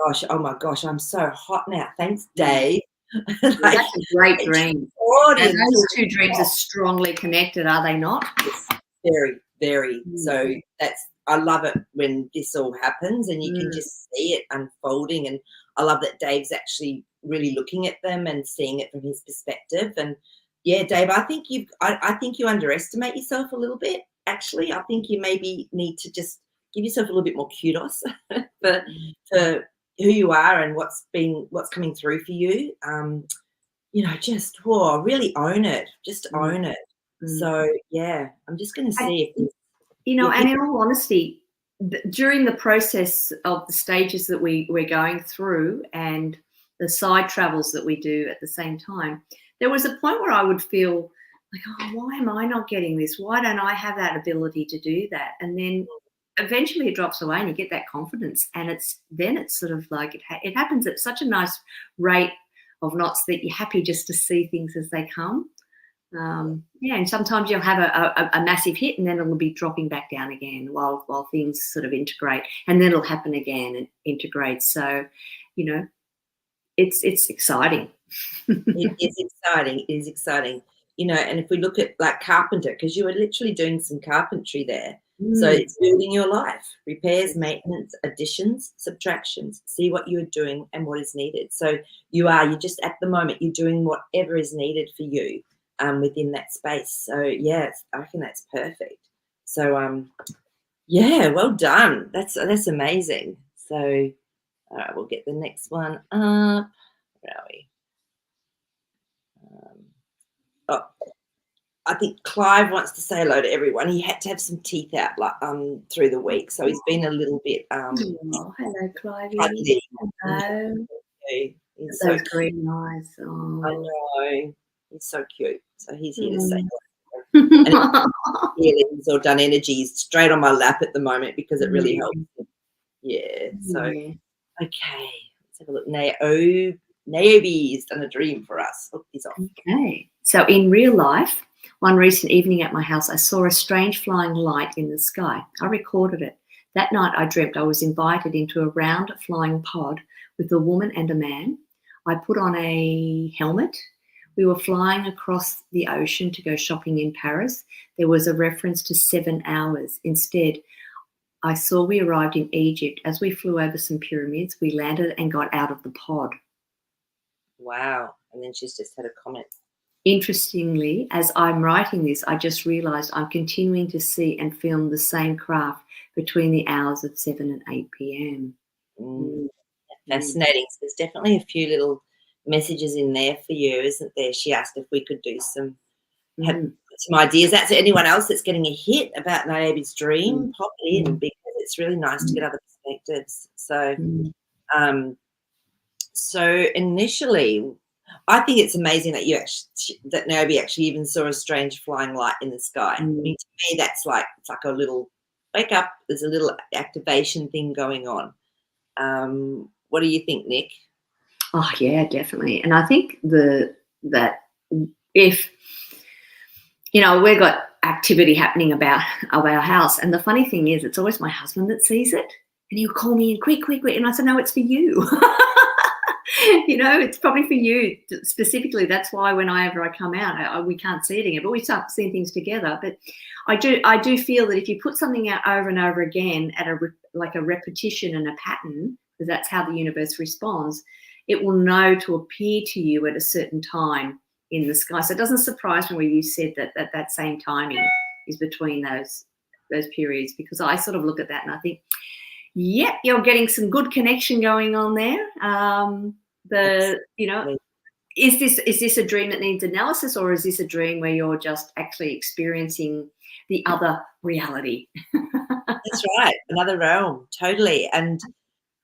Gosh, oh my gosh, I'm so hot now. Thanks, Dave. That's a great dream. And those two dreams are strongly connected, are they not? Yes, very, very. So I love it when this all happens and you can just see it unfolding. And I love that Dave's actually really looking at them and seeing it from his perspective. And yeah, Dave, I think you underestimate yourself a little bit. Actually, I think you maybe need to just give yourself a little bit more kudos for who you are and what's coming through for you. Just really own it. Just own it. So yeah, I'm just going to see if and in all honesty, during the process of the stages that we're going through and the side travels that we do at the same time, there was a point where I would feel like, oh, why am I not getting this? Why don't I have that ability to do that? And then eventually it drops away and you get that confidence, and it's sort of like it happens at such a nice rate of knots that you're happy just to see things as they come. And sometimes you'll have a massive hit and then it'll be dropping back down again while things sort of integrate, and then it'll happen again and integrate. So, it's exciting. It is exciting. It is exciting. And if we look at like carpenter, because you were literally doing some carpentry there. So it's building your life, repairs, maintenance, additions, subtractions, see what you're doing and what is needed. So you're just at the moment, you're doing whatever is needed for you within that space. So yeah, I reckon that's perfect. So well done. That's amazing. So all right, we'll get the next one up. Where are we? I think Clive wants to say hello to everyone. He had to have some teeth out through the week, so he's been a little bit. Hello, Clive. Hello. He's so very nice. Oh. I know. He's so cute. So he's here to say hello. Healings or done energies straight on my lap at the moment because it really helps. Yeah. So okay, let's have a look. Naomi's done a dream for us. Look, he's off. Okay. So in real life, one recent evening at my house, I saw a strange flying light in the sky. I recorded it. That night I dreamt I was invited into a round flying pod with a woman and a man. I put on a helmet. We were flying across the ocean to go shopping in Paris. There was a reference to 7 hours. Instead, I saw we arrived in Egypt. As we flew over some pyramids, we landed and got out of the pod. Wow. And then she's just had a comment. Interestingly, as I'm writing this, I just realised I'm continuing to see and film the same craft between the hours of 7 and 8 p.m. Fascinating. So there's definitely a few little messages in there for you, isn't there? She asked if we could do some ideas. That's anyone else that's getting a hit about Naomi's dream, pop it in because it's really nice to get other perspectives. So, so initially, I think it's amazing that that Naomi actually even saw a strange flying light in the sky. I mean, to me, it's like a little wake up. There's a little activation thing going on. What do you think, Nick? Oh yeah, definitely. And I think that if we've got activity happening about our house, and the funny thing is, it's always my husband that sees it, and he'll call me in quick, and I said, no, it's for you. It's probably for you specifically. That's why whenever I come out, we can't see it again, but we start seeing things together. But I do feel that if you put something out over and over again at a repetition and a pattern, because that's how the universe responds, it will know to appear to you at a certain time in the sky. So it doesn't surprise me when you said that same timing is between those periods, because I sort of look at that and I think, yep, you're getting some good connection going on there. Is this a dream that needs analysis, or is this a dream where you're just actually experiencing the other reality? That's right, another realm, totally. And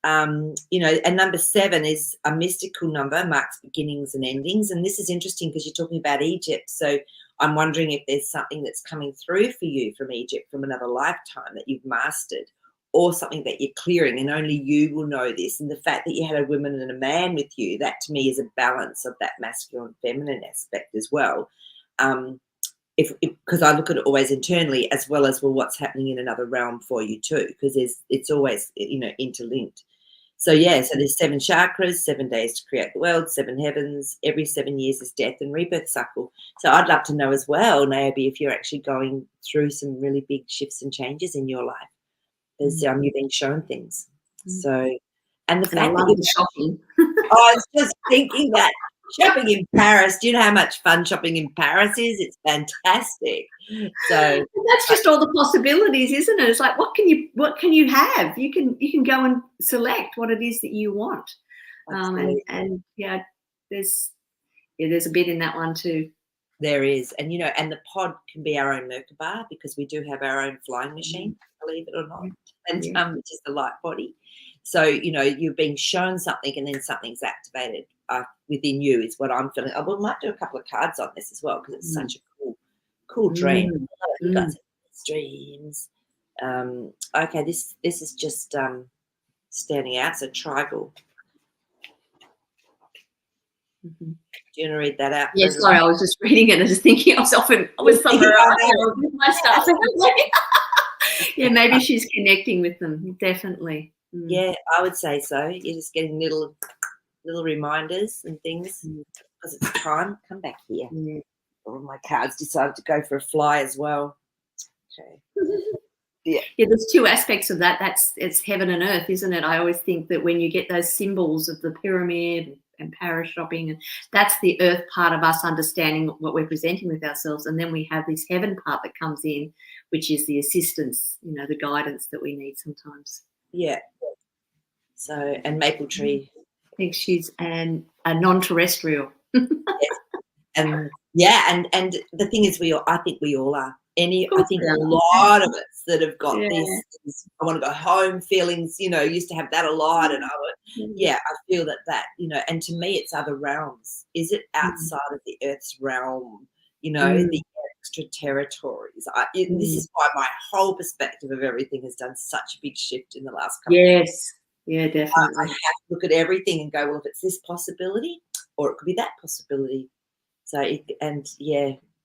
and number 7 is a mystical number, marks beginnings and endings. And this is interesting because you're talking about Egypt. So I'm wondering if there's something that's coming through for you from Egypt, from another lifetime that you've mastered, or something that you're clearing, and only you will know this. And the fact that you had a woman and a man with you, that to me is a balance of that masculine feminine aspect as well. Because I look at it always internally as well as, well, what's happening in another realm for you too, because it's always interlinked. So so there's 7 chakras, 7 days to create the world, 7 heavens. Every 7 years is death and rebirth cycle. So I'd love to know as well, Naomi, if you're actually going through some really big shifts and changes in your life. As you're being shown things. So, and the fact that you're shopping. I was just thinking that shopping in Paris. Do you know how much fun shopping in Paris is? It's fantastic. So that's just all the possibilities, isn't it? It's like, what can you have? You can go and select what it is that you want. And there's a bit in that one too. There is, and and the pod can be our own Merkaba, because we do have our own flying machine, believe it or not, and which is the light body. So you're being shown something, and then something's activated within you, is what I'm feeling. I might do a couple of cards on this as well, because it's such a cool dream. You got dreams. Okay, this is just standing out. So triangle. Do you want to read that out? Yes, sorry, I was just reading it and just thinking I was somewhere else with my stuff. Yeah, maybe she's connecting with them, definitely. Yeah, I would say so. You're just getting little reminders and things, because it's time. Come back here. All of my cards decided to go for a fly as well. Okay. Yeah, there's 2 aspects of that. It's heaven and earth, isn't it? I always think that when you get those symbols of the pyramid and Paris shopping, and that's the earth part of us understanding what we're presenting with ourselves, and then we have this heaven part that comes in, which is the assistance, the guidance that we need sometimes. Yeah. So, and maple tree. I think she's a non-terrestrial. And the thing is, I think we all are. I think a lot of us that have got this I want to go home feelings, used to have that a lot, and I feel that, and to me it's other realms. Is it outside of the Earth's realm, the extra territories? This is why my whole perspective of everything has done such a big shift in the last couple of years. Yeah, definitely. I have to look at everything and go, well, if it's this possibility, or it could be that possibility. So,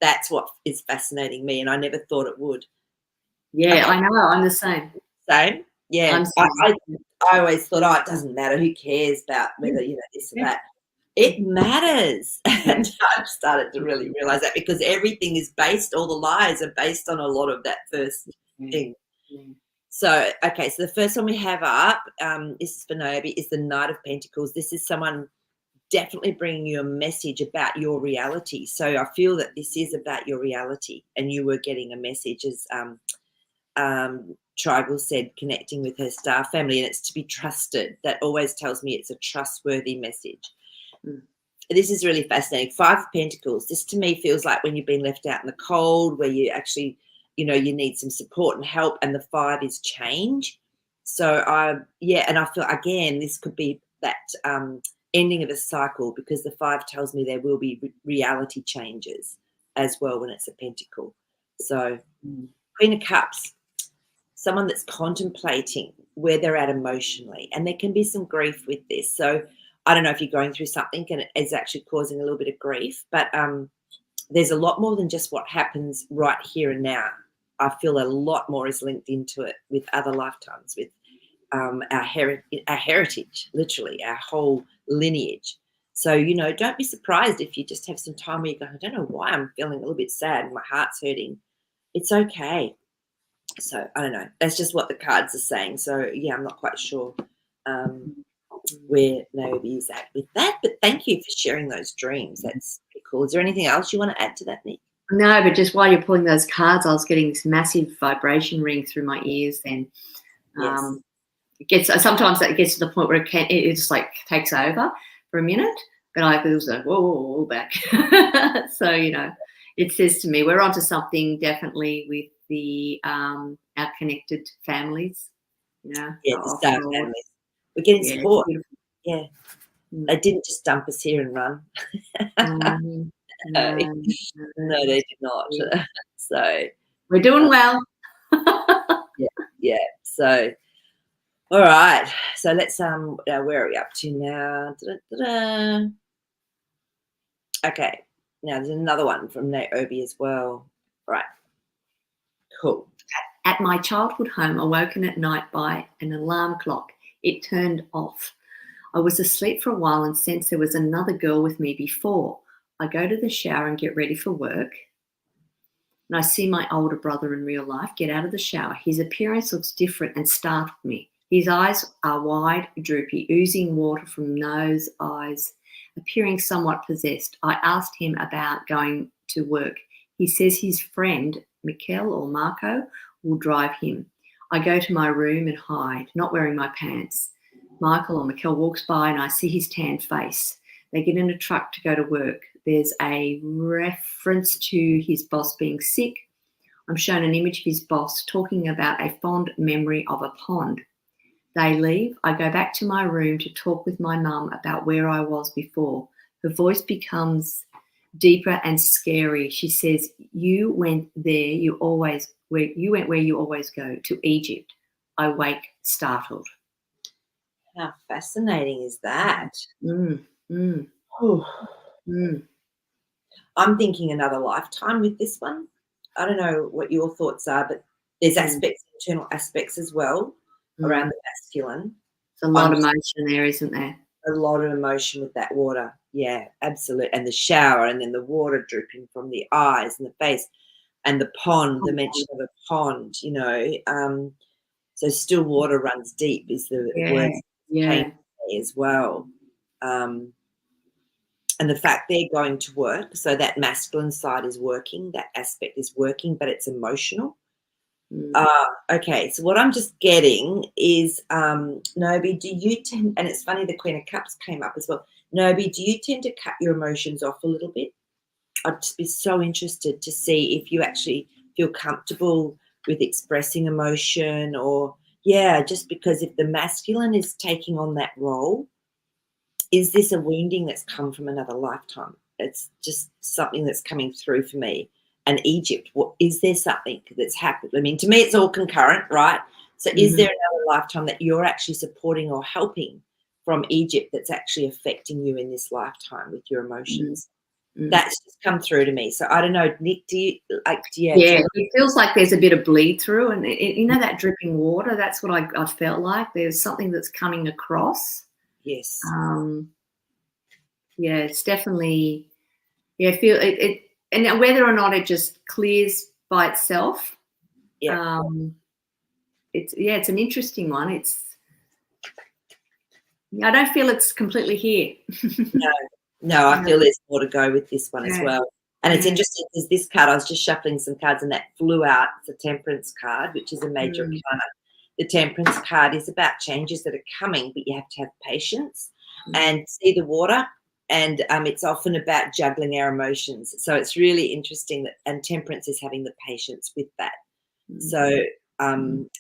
that's what is fascinating me, and I never thought it would. Yeah, I know. I'm the same. Same? Yeah. I always thought, it doesn't matter. Who cares about whether, this or that? It matters. And I've started to really realise that, because everything is all the lies are based on a lot of that first thing. So, okay, so the first one we have up, this is for Naomi, is the Knight of Pentacles. This is someone definitely bringing you a message about your reality. So I feel that this is about your reality, and you were getting a message, as Tribal said, connecting with her star family, and it's to be trusted. That always tells me it's a trustworthy message. This is really fascinating. 5 of Pentacles. This to me feels like when you've been left out in the cold, where you actually, you need some support and help, and the 5 is change. So and I feel, again, this could be that ending of a cycle, because the 5 tells me there will be reality changes as well when it's a pentacle. So Queen of Cups, someone that's contemplating where they're at emotionally, and there can be some grief with this. So I don't know if you're going through something and it is actually causing a little bit of grief, but there's a lot more than just what happens right here and now. I feel a lot more is linked into it with other lifetimes, with our heritage, literally, our whole lineage. So, don't be surprised if you just have some time where you go, I don't know why I'm feeling a little bit sad and my heart's hurting. It's okay. So, I don't know. That's just what the cards are saying. So, I'm not quite sure where Naomi is at with that. But thank you for sharing those dreams. That's pretty cool. Is there anything else you want to add to that, Nick? No, but just while you're pulling those cards, I was getting this massive vibration ring through my ears then. Yes. Sometimes that gets to the point where it just like takes over. for a minute, but I was like, whoa, back. So, it says to me, we're onto something definitely with the our connected families. Yeah, the the Star offshore. families. We're getting Yeah, it's support. beautiful. Yeah. Mm. They didn't just dump us here and run. No, No, no, no, they did not. yeah. So, We're doing well. yeah. So, all right. So let's where are we up to now? Da-da-da-da. Okay. Now there's another one from Naomi as well. Right. Cool. At my childhood home, awoken at night by an alarm clock. It turned off. I was asleep for a while and sensed there was another girl with me before. I go to the shower and get ready for work. And I see my older brother in real life get out of the shower. His appearance looks different and startled me. His eyes are wide, droopy, oozing water from nose, eyes, appearing somewhat possessed. I asked him about going to work. He says his friend, Mikkel or Marco, will drive him. I go to my room and hide, not wearing my pants. Michael or Mikkel walks by and I see his tanned face. They get in a truck to go to work. There's a reference to his boss being sick. I'm shown an image of his boss talking about a fond memory of a pond. They leave. I go back to my room to talk with my mum about where I was before. Her voice becomes deeper and scary. She says, "You went there. You went where you always go, to Egypt." I wake startled. How fascinating is that? Mm, mm, Whew. mm. I'm thinking another lifetime with this one. I don't know what your thoughts are, but there's aspects, internal aspects as well around the masculine. There's a lot of emotion there, isn't there? A lot of emotion with that water. Yeah, absolutely. And the shower, and then the water dripping from the eyes and the face, and the pond, the mention of a pond, so still water runs deep is the word came to me as well. And the fact they're going to work, so that masculine side is working, that aspect is working, but it's emotional. Okay, so what I'm just getting is, Nobi, do you tend, and it's funny the Queen of Cups came up as well. Nobi, do you tend to cut your emotions off a little bit? I'd just be so interested to see if you actually feel comfortable with expressing emotion, or, just because if the masculine is taking on that role, is this a wounding that's come from another lifetime? It's just something that's coming through for me. And Egypt, is there something that's happened? I mean, to me, it's all concurrent, right? So is there another lifetime that you're actually supporting or helping from Egypt that's actually affecting you in this lifetime with your emotions? That's just come through to me. So I don't know, Nick, do you like? Yeah, it feels like there's a bit of bleed through, and that dripping water. That's what I felt like. There's something that's coming across. Yes. It's definitely. I feel it, and whether or not it just clears by itself. Yeah. It's an interesting one. I don't feel it's completely here. No, I feel there's more to go with this one as well. And it's interesting because this card, I was just shuffling some cards and that flew out. It's a Temperance card, which is a major card. The Temperance card is about changes that are coming, but you have to have patience and see the water. And it's often about juggling our emotions. So it's really interesting and Temperance is having the patience with that. So, I'm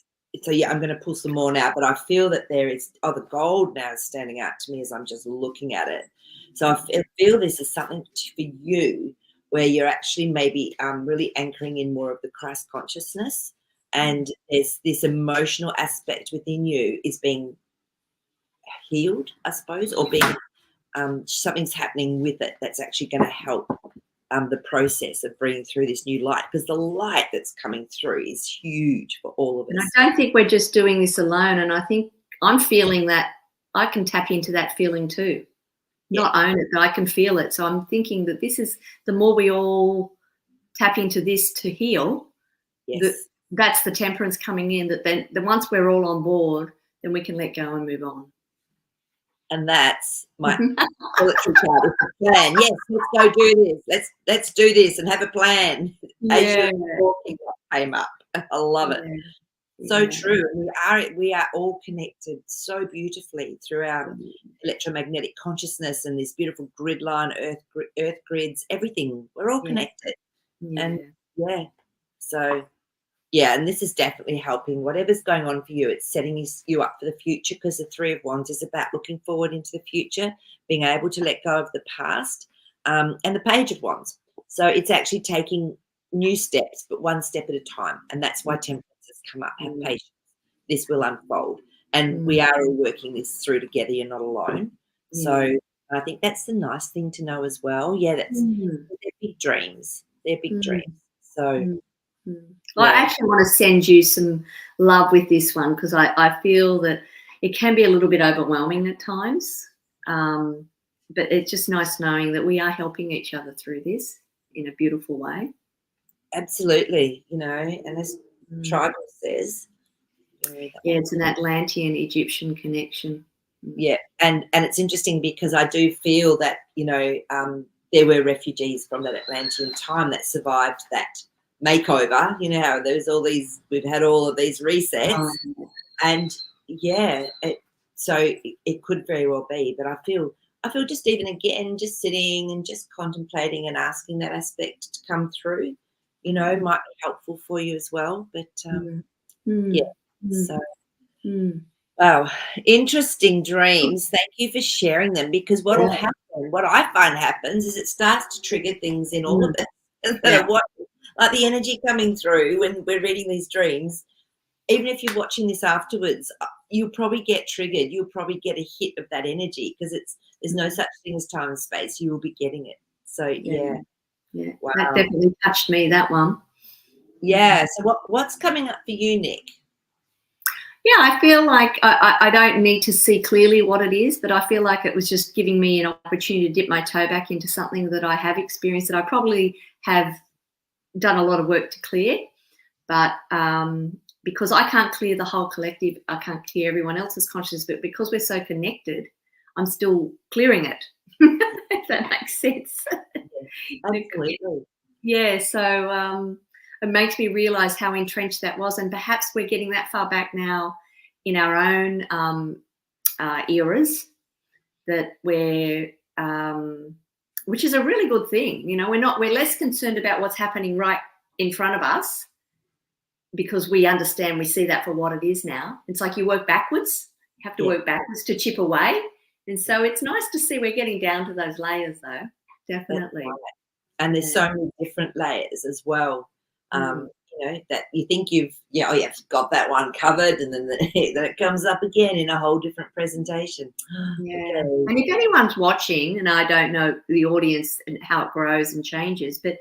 going to pull some more now, but I feel that there is, the gold now is standing out to me as I'm just looking at it. So I feel this is something for you where you're actually maybe really anchoring in more of the Christ consciousness, and there's this emotional aspect within you is being healed, I suppose, or being something's happening with it that's actually going to help the process of bringing through this new light, because the light that's coming through is huge for all of us. And I don't think we're just doing this alone, and I think I'm feeling that I can tap into that feeling too. Not own it, but I can feel it. So I'm thinking that this is, the more we all tap into this to heal, that's the Temperance coming in, that then once we're all on board, then we can let go and move on. And that's my poetry card. It's a plan. Yes, let's go do this. Let's do this and have a plan. As you're walking, that came up. I love it. So Yeah. true. We are all connected so beautifully through our electromagnetic consciousness and this beautiful grid line, earth grids, everything. We're all Yeah. connected. And Yeah. so yeah, and this is definitely helping. Whatever's going on for you, it's setting you up for the future, because the Three of Wands is about looking forward into the future, being able to let go of the past, and the Page of Wands. So it's actually taking new steps, but one step at a time. And that's why Temperance has come up. Have patience. This will unfold. And we are all working this through together. You're not alone. So I think that's the nice thing to know as well. Yeah, they're big dreams. They're big dreams. So Well, I actually want to send you some love with this one, because I feel that it can be a little bit overwhelming at times. But it's just nice knowing that we are helping each other through this in a beautiful way. Absolutely, and as Tribal says, it's an Atlantean Egyptian connection. Yeah, and it's interesting because I do feel that there were refugees from that Atlantean time that survived that makeover. You know how we've had all of these resets, and it could very well be. But I feel just even again, just sitting and just contemplating and asking that aspect to come through, might be helpful for you as well. But so. Wow, interesting dreams. Thank you for sharing them, because what will happen, what I find happens, is it starts to trigger things in all of us. Like the energy coming through when we're reading these dreams, even if you're watching this afterwards, you'll probably get triggered. You'll probably get a hit of that energy, because there's no such thing as time and space. You will be getting it. So wow. That definitely touched me, that one. Yeah. So what's coming up for you, Nick? Yeah, I feel like I don't need to see clearly what it is, but I feel like it was just giving me an opportunity to dip my toe back into something that I have experienced, that I probably have done a lot of work to clear. But because I can't clear the whole collective, I can't clear everyone else's consciousness, but because we're so connected, I'm still clearing it. If that makes sense. Absolutely. Yeah, so it makes me realize how entrenched that was, and perhaps we're getting that far back now in our own eras, that which is a really good thing. We're less concerned about what's happening right in front of us, because we understand, we see that for what it is now. It's like you work backwards. You have to work backwards to chip away. And so it's nice to see we're getting down to those layers, though. Definitely. And there's so many different layers as well. That you think you've got that one covered, and then it comes up again in a whole different presentation. Yeah. And if anyone's watching, and I don't know the audience and how it grows and changes, but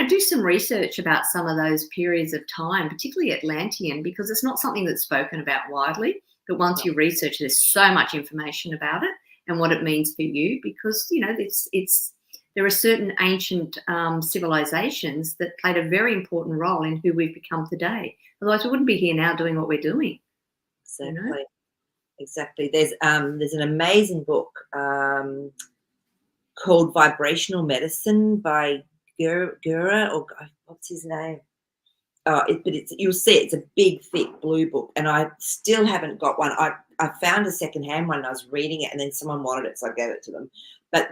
do some research about some of those periods of time, particularly Atlantean, because it's not something that's spoken about widely. But once you research, there's so much information about it and what it means for you, because there are certain ancient civilizations that played a very important role in who we've become today. Otherwise, we wouldn't be here now doing what we're doing. Exactly. There's an amazing book called Vibrational Medicine by Gura, or what's his name? You'll see it's a big, thick blue book, and I still haven't got one. I found a secondhand one, and I was reading it, and then someone wanted it, so I gave it to them. But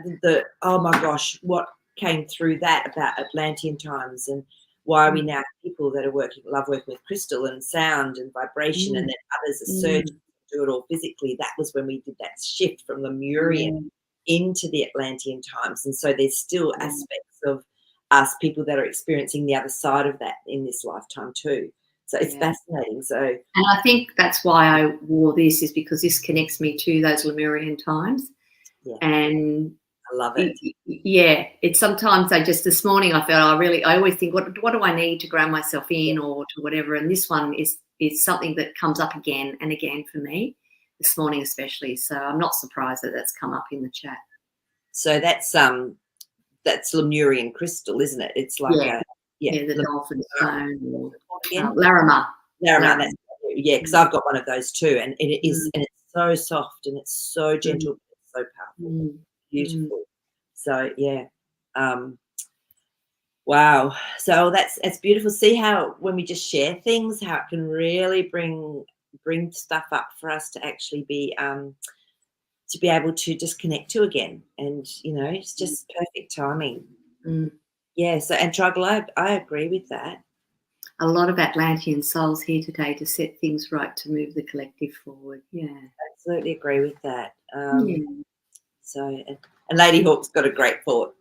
oh my gosh, what came through that about Atlantean times, and why we now have people that love working with crystal and sound and vibration, and then others are surgeons who do it all physically. That was when we did that shift from Lemurian into the Atlantean times, and so there's still aspects of us, people that are experiencing the other side of that in this lifetime too. So it's fascinating. And I think that's why I wore this, is because this connects me to those Lemurian times. And I love it. It's sometimes this morning I felt I always think, what do I need to ground myself in, or to whatever, and this one is something that comes up again and again for me this morning especially. So I'm not surprised that that's come up in the chat. So that's Lemurian crystal, isn't it? It's like the dolphin stone, Larimar. Larimar, because I've got one of those too, and it is, and it's so soft and it's so gentle, it's so powerful, beautiful. So Wow. So it's beautiful. See how when we just share things, how it can really bring stuff up for us to be able to just connect to again. And it's just perfect timing. Mm. Yeah. So and Truggle, I agree with that. A lot of Atlantean souls here today to set things right to move the collective forward. Yeah. Absolutely agree with that. Yeah. So and Lady Hawk's got a great thought.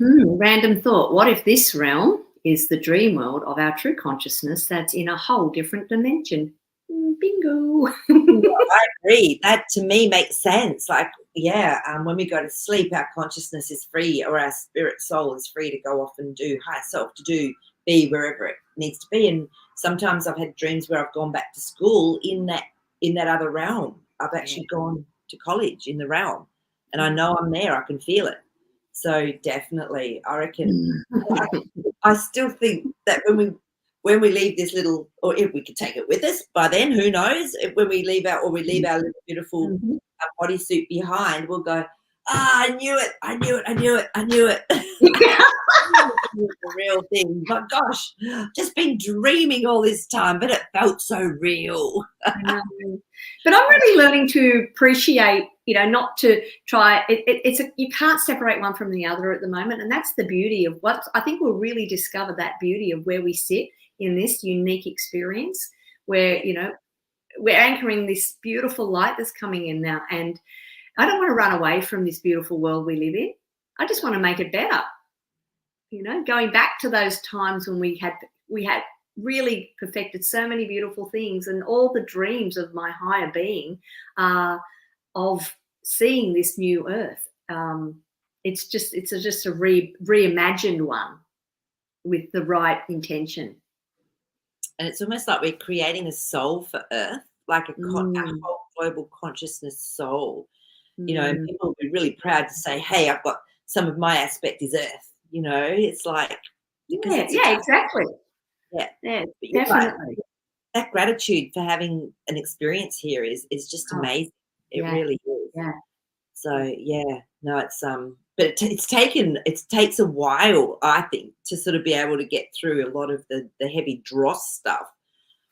Random thought. What if this realm is the dream world of our true consciousness that's in a whole different dimension? Bingo. I agree. That to me makes sense. Like, yeah, when we go to sleep, our consciousness is free, or our spirit soul is free to go off and do higher self, be wherever it needs to be. And sometimes I've had dreams where I've gone back to school in that other realm. I've actually gone to college in the realm, and I know I'm there. I can feel it. So definitely, I reckon. I still think that when we leave this little, or if we could take it with us by then, who knows? When we leave our little beautiful bodysuit behind, we'll go, I knew it, I knew it, I knew it, I knew it. The real thing. My gosh, just been dreaming all this time, but it felt so real. But I'm really learning to appreciate, not to try. You can't separate one from the other at the moment, and that's the beauty of what I think we'll really discover, that beauty of where we sit in this unique experience, where we're anchoring this beautiful light that's coming in now, and I don't want to run away from this beautiful world we live in. I just want to make it better. Going back to those times when we had really perfected so many beautiful things, and all the dreams of my higher being of seeing this new earth. It's just a reimagined one with the right intention. And it's almost like we're creating a soul for Earth, like a whole global consciousness soul. And people will be really proud to say, hey, I've got some of my aspect is Earth. It's like, exactly. Yeah, definitely. Right. That gratitude for having an experience here is just amazing. It really is. Yeah. So no, it's but it takes a while, I think, to sort of be able to get through a lot of the heavy dross stuff.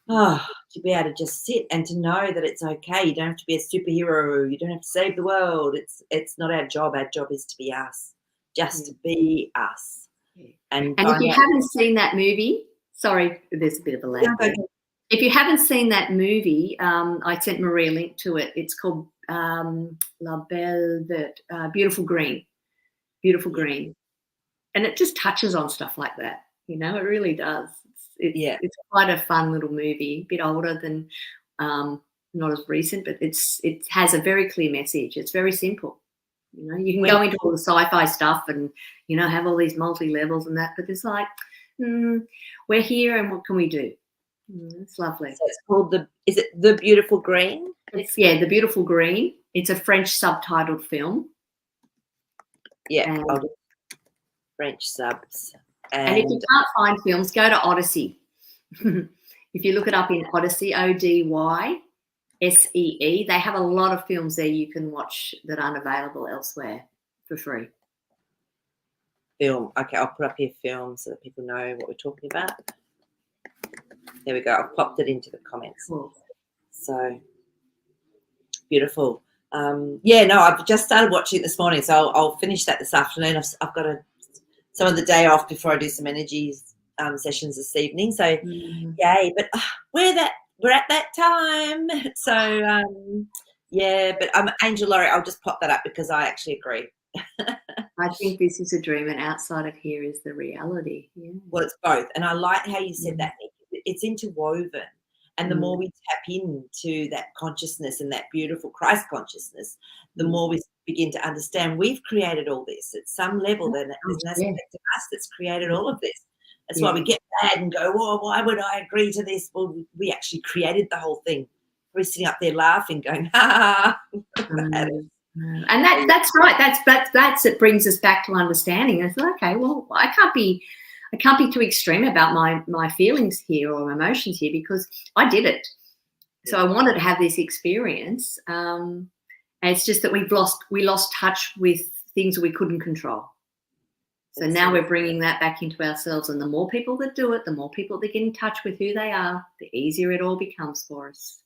To be able to just sit and to know that it's okay. You don't have to be a superhero. You don't have to save the world. It's not our job. Our job is to be us, just to be us. And if you haven't seen that movie, sorry, there's a bit of a lag. Okay. If you haven't seen that movie, I sent Marie a link to it. It's called La Belle Verte, Beautiful Green. Beautiful Green. And it just touches on stuff like that. It really does. It's quite a fun little movie, a bit older than, not as recent, but it has a very clear message. It's very simple. You can go into all the sci-fi stuff and, have all these multi-levels and that, but it's like, we're here and what can we do? It's lovely. So it's called is it The Beautiful Green? It's The Beautiful Green. It's a French subtitled film. Yeah, French subs. And if you can't find films, go to Odyssey. If you look it up in Odyssey, ODYSEE, they have a lot of films there you can watch that aren't available elsewhere for free. Film. Okay, I'll put up here film so that people know what we're talking about. There we go. I've popped it into the comments. Cool. So beautiful. I've just started watching it this morning, so I'll finish that this afternoon. I've got some of the day off before I do some energy sessions this evening. So yay! But we're at that time. So but Angel Laurie, I'll just pop that up because I actually agree. I think this is a dream, and outside of here is the reality. Yeah. Well, it's both, and I like how you said that. It's interwoven, and the more we tap into that consciousness and that beautiful Christ consciousness, the more we begin to understand we've created all this at some level. Then there's an aspect of us that's created all of this. That's why we get mad and go, "Oh, why would I agree to this?" Well, we actually created the whole thing. We're sitting up there laughing, going, "Ha!" And that's right. That's it brings us back to understanding. It's like, okay, well, I can't be too extreme about my feelings here or my emotions here because I did it. So I wanted to have this experience. And it's just that we lost touch with things we couldn't control. So now we're bringing that back into ourselves, and the more people that do it, the more people that get in touch with who they are, the easier it all becomes for us.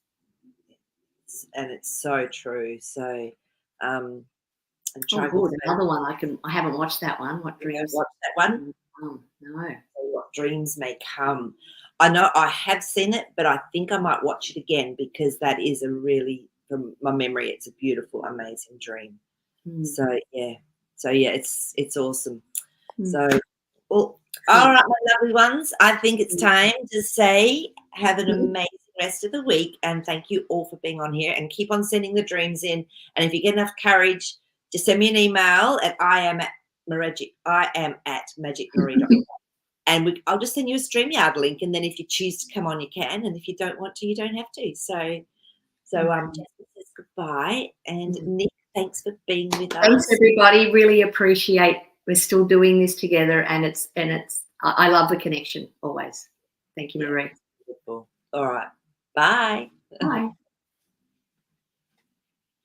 And it's so true. So, and Oh, good. Another one I haven't watched that one. What dreams? Watch that one. No. What dreams may come. I know I have seen it, but I think I might watch it again because that is a really, from my memory, it's a beautiful, amazing dream. So yeah, it's awesome. So, well, all right, my lovely ones, I think it's time to say have an amazing rest of the week, and thank you all for being on here, and keep on sending the dreams in. And if you get enough courage, just send me an email at I am at magicmarie.com, and I'll just send you a StreamYard link, and then if you choose to come on, you can, and if you don't want to, you don't have to. So Jessica says goodbye, and Nick, thanks for being with us. Thanks, everybody. Really appreciate we're still doing this together, and it's I love the connection always. Thank you, Marie. Beautiful. All right. Bye. Bye.